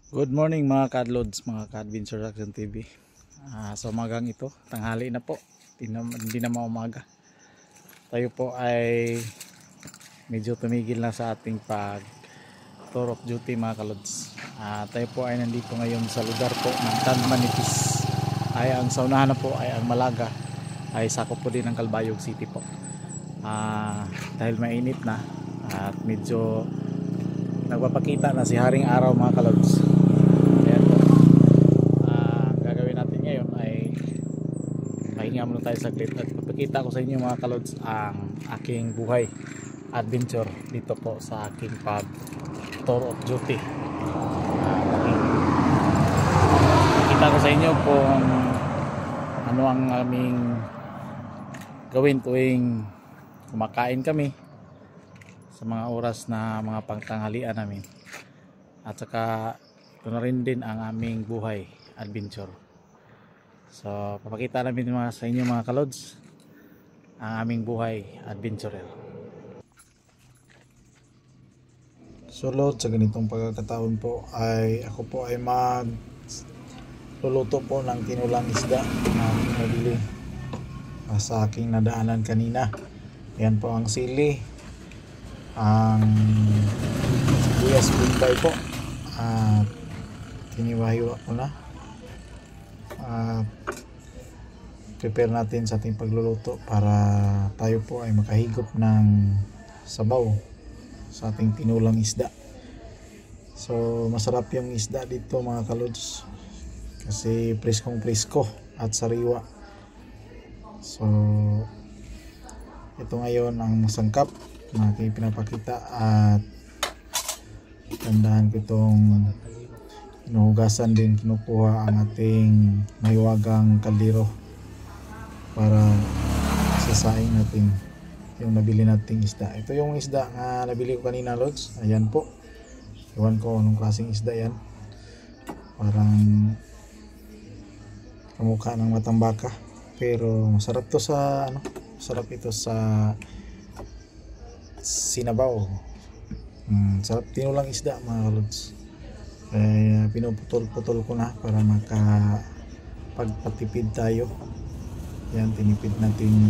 Good morning mga kadlods, mga ka-adventure action TV. Sa umagang ito, tanghali na po, hindi na maumaga. Tayo po ay medyo tumigil na sa ating pag tour of duty mga kalods. Tayo po ay nandito ngayon sa lugar po ng Tanmanipis. Ay ang saunahan na po ay ang Malaga, ay sakop po din ng Calbayog City po. Dahil mainit na at medyo nagpapakita na si Haring Araw mga kalods. Pahinga muna tayo saglit at papakita ko sa inyo mga kalods ang aking buhay adventure dito po sa aking pag tour of duty. Pakita ko sa inyo kung ano ang aming gawin tuwing kumakain kami sa mga oras na mga pangtanghalian namin, at saka ito na rin din ang aming buhay adventure. So papakita namin sa inyo mga kalods ang aming buhay adventurer. So Lord, sa ganitong pagkakataon po ay ako po ay magluluto po ng tinulang isda na nabili sa aking nadaanan kanina. Yan po ang sili, ang sibuyas bumbay po, at tiniwahiwa ko na. Prepare natin sa ating pagluluto para tayo po ay makahigop ng sabaw sa ating tinulang isda. So masarap yung isda dito mga kalods kasi preskong presko at sariwa. So ito ngayon ang masangkap na aking pinapakita, at tandaan ko itong hinuhugasan din, kinukuha ang ating mahiwagang kaldero para sasaing natin yung nabili nating isda. Ito yung isda na nabili ko kanina lods. Ayan po, iwan ko anong klaseng isda yan, parang kamukha ng matambaka pero masarap to sa masarap ito sa sinabaw. Sarap tinulang isda mga lods. Kaya pinuputol-putol ko na para makapagpatipid tayo. Yan, tinipid natin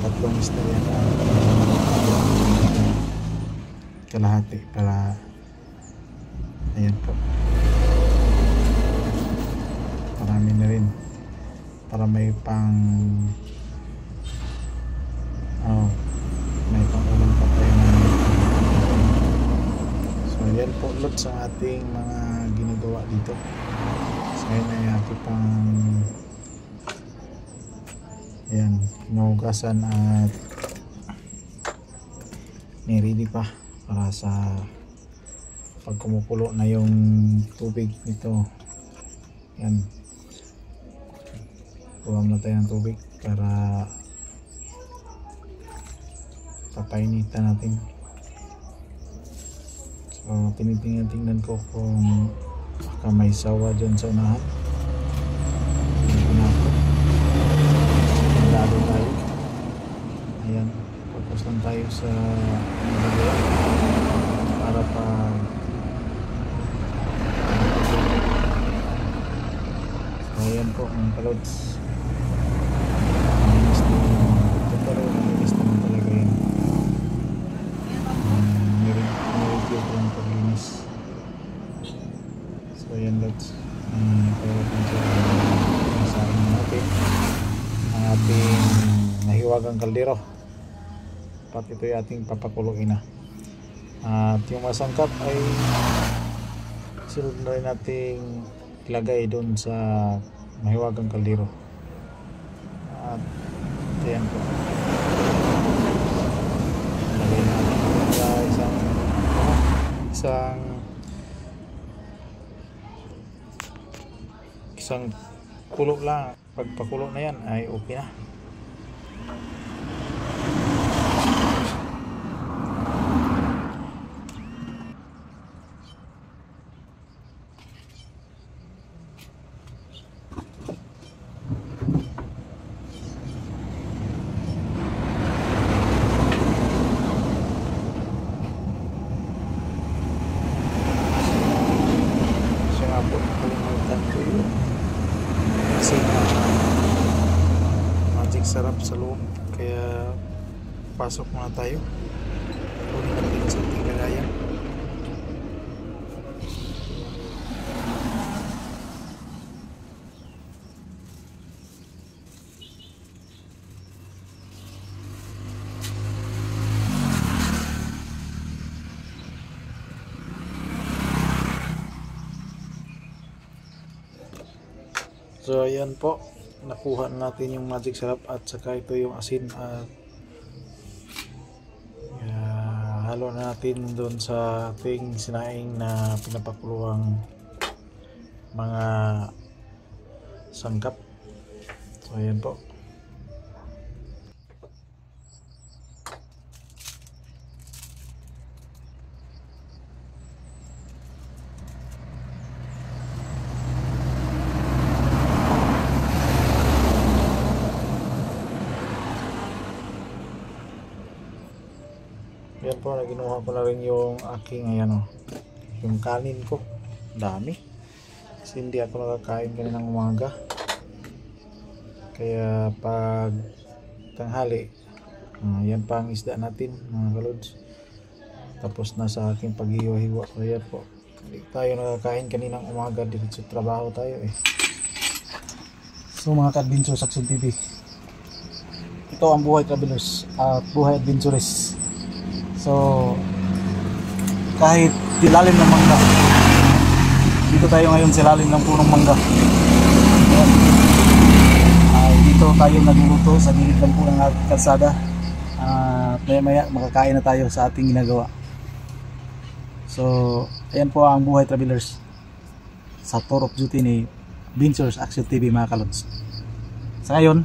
tatlong isda yan, kalahati para ayan po, marami na rin para may pang ulam pa tayo. Yan po lots ang ating mga ginagawa dito. So yan ay ating pang ayan, hinuhugasan at niready pa para sa pag kumukulo na yung tubig nito. Yan, buwam na tayo ng tubig para papainitan natin. So tinitingnan ko kung baka may sawa dyan sa unahan. Lalo tayo. Ayan, focus lang tayo sa nagagawa para so ayan po mga kalods. Naminis naman talaga yan. Nireview ko lang paglinis. So ayan lods, pero kung sa natin ang ating nahiwagang kaldero, pati ito yung ating papakuluin na, at yung masangkap ay sunod na rin nating ilagay doon sa mahiwagang kaldero. At ayan po, ilagay natin sa isang kulo lang. Pagpakulo na yan ay okay na. sarap sa loob, kaya pasok muna tayo. Kunin natin sa ating lagayan. So ayan po, nakuha natin yung magic syrup at saka ito yung asin at halo na natin doon sa ating sinaing na pinapakuluang mga sangkap. So ayan po. Yan po, naginuha ko na rin yung aking ayan, yung kanin ko. Dami. Kasi hindi ako nakakain kaninang umaga. Kaya pag tanghali, yan pa ang isda natin mga kalods. Tapos na sa aking paghiwa-hiwa. So yan po. Hindi tayo nakakain kaninang umaga. Dito sa trabaho tayo eh. So mga ka-adventures sa Action TV. Ito ang buhay travelers at buhay adventurers. So, kahit ilalim ng mangga, dito tayo ngayon sa ilalim ng punong mangga. Dito tayo nagluluto sa gilid ng punong kalsada. Maya maya makakain na tayo sa ating ginagawa. So, ayan po ang buhay travelers sa tour of duty ni Adventures Action TV mga kalods. Sa ngayon,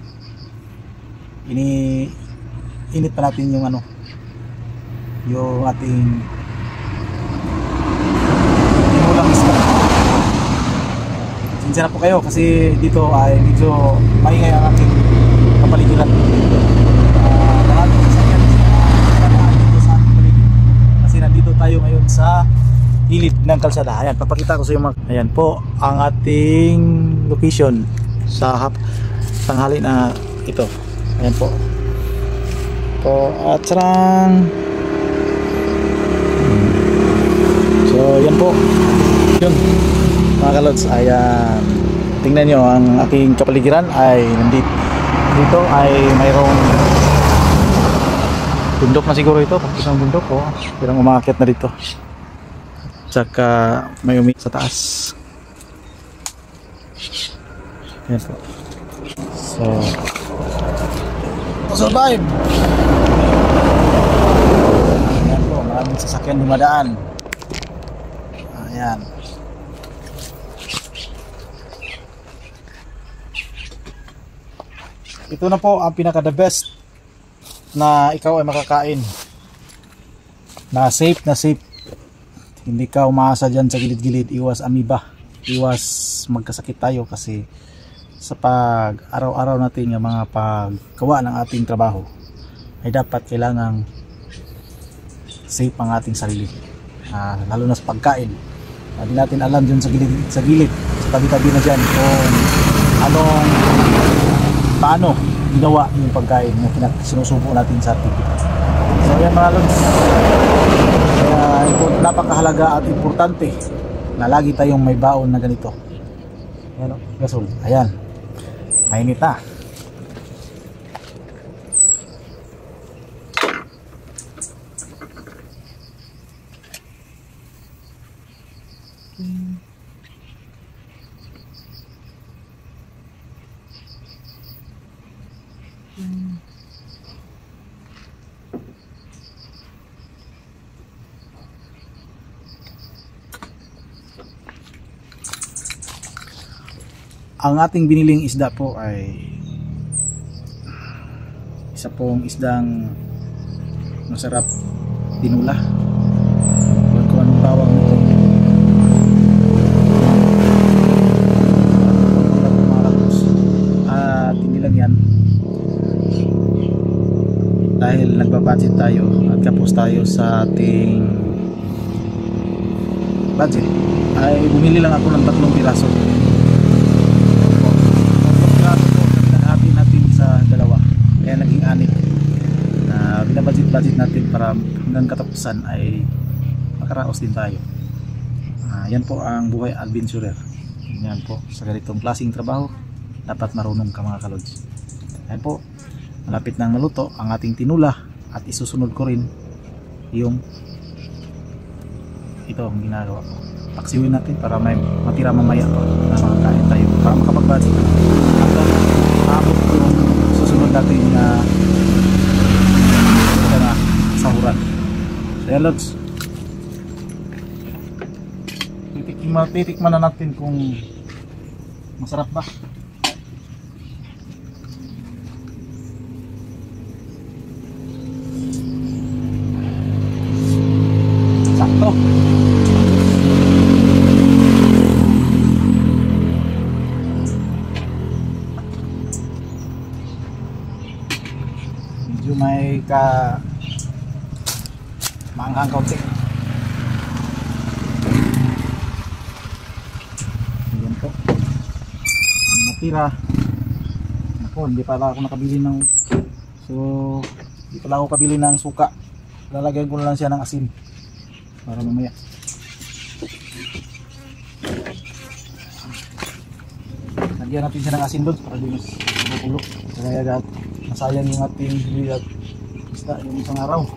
init pa natin yung yung ating tinulang isda. Sinsya na po kayo kasi dito ay medyo maingay ang ating kapaligiran. Maraming sasakyan dito sa ating paligid kasi nandito tayo ngayon sa gilid ng kalsada. Ayan, papakita ko sa iyo ayan po ang ating location sa tanghali na ito. Ayan po at sarang. So yan po yun mga kalods. Ayan, tingnan nyo ang aking kapaligiran ay dito ay mayroong bundok na siguro ito. Tapos ang bundok ko parang umaakit na dito, tsaka may sa taas. Yan po. So survive. Yan po, maraming sasakyan dumadaan. Ayan. Ito na po ang pinaka the best na ikaw ay makakain na safe hindi ka umaasa dyan sa gilid-gilid. Iwas amoeba, iwas magkasakit tayo kasi sa pag araw-araw natin yung mga paggawa ng ating trabaho ay dapat kailangang safe ang ating sarili, lalo na sa pagkain. Hindi natin alam dyan sa gilid, sa tabi-tabi na dyan kung paano ginawa yung pagkain na sinusubo natin sa ating kita. So yan mga lods, kaya napakahalaga at importante na lagi tayong may baon na ganito. Ayan, gasol. Ayan, mainit na. Ang ating biniling isda po ay isa pong isdang masarap dinula. Kung anong tawag nito. At hindi lang yan, dahil nagbabudget tayo at kapos tayo sa ating budget, ay bumili lang ako ng 3 piraso. Natin sa dalawa. hanggang katapusan ay makaraos din tayo. Yan po ang buhay adventurer. Yan po, sa ganitong klaseng trabaho dapat marunong ka mga kalods. Yan po, malapit nang maluto ang ating tinula at isusunod ko rin yung ito ang ginagawa ko. Paksiwin natin para may matira mamaya pa na makakain tayo para makapagbati hanggang maabot yung susunod natin na sahuran. So yan lods, titikman na natin kung masarap ba. Sakto. Medyo may maanghang kaunti. Ayan po ang natira. Ako, hindi pala ako nakabili ng hindi pala ako kabili ng suka. Lalagyan ko na lang siya ng asin para mamaya. Lagyan natin siya ng asin doon para di mas mapulo. Kaya masayang yung ating bilad isda yung isang araw.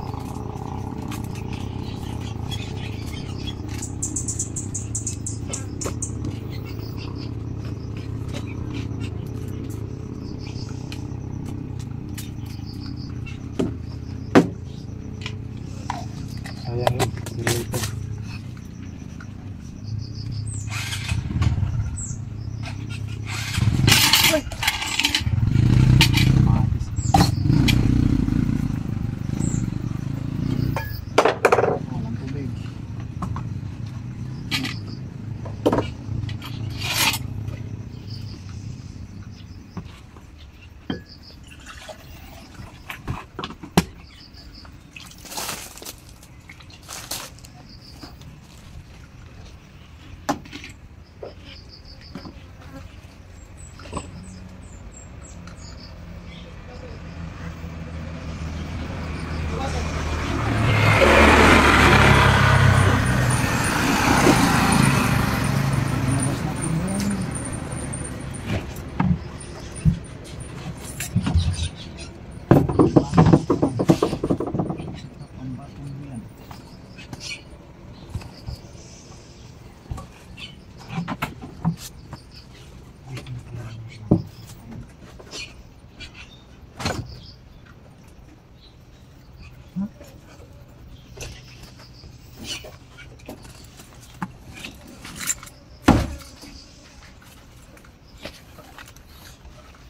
Sayang yun, dito.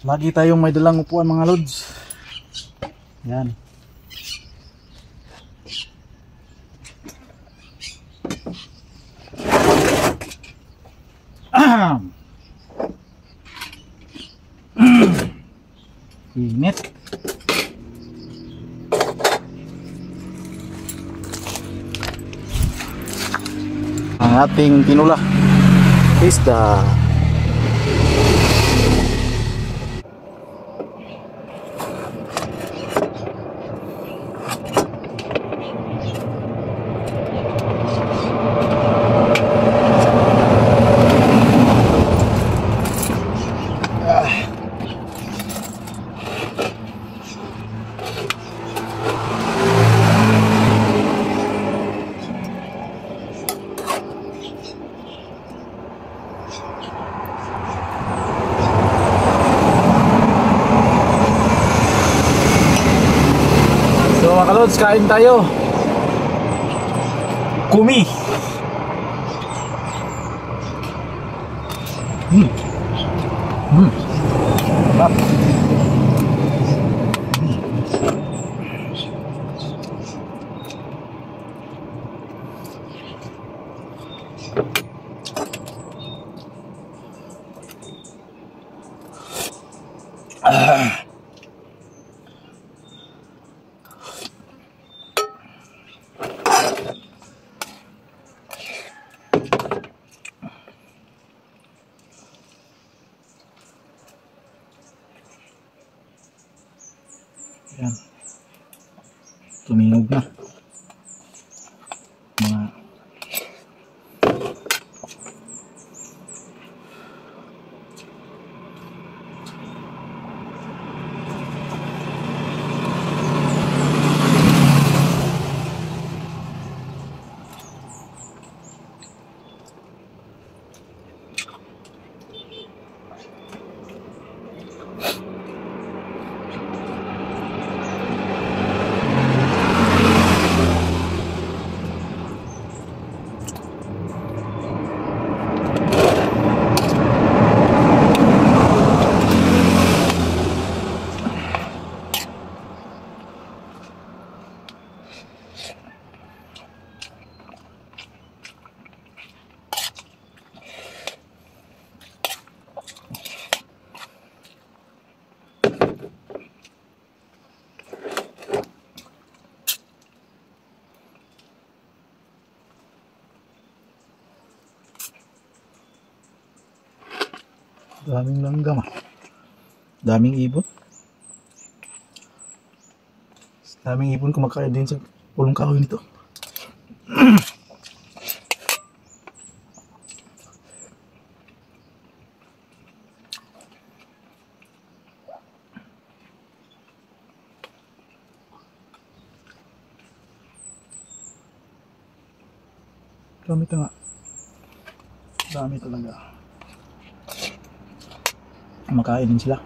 Lagi tayong may dalang upuan mga lods. Yan. Init. Ang ating tinula isda. Mga kalods, kain tayo. Kumi. Sarap. Yan. Tumingog na. Daming langgam, daming ibon. Daming ibon kumakain din sa pulong kahoy nito. Dami ka nga. Dami talaga. Kumakain din sila.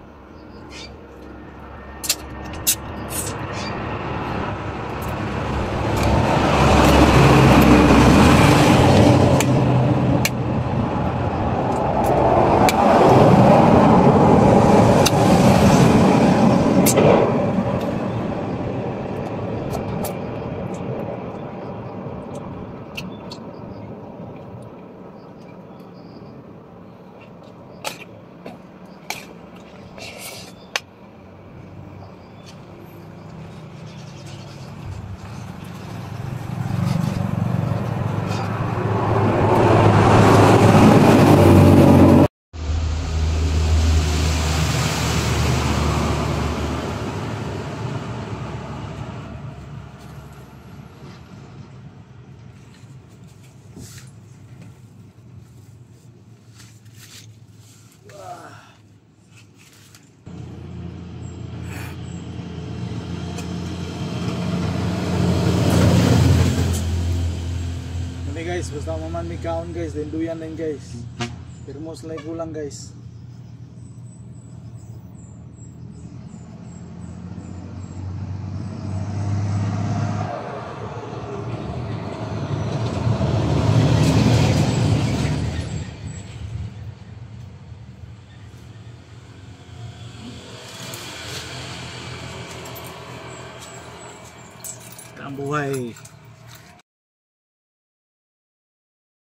Guys, basta maman may kaon guys, then duyan din guys. Pero most like kulang guys. Ang buhay.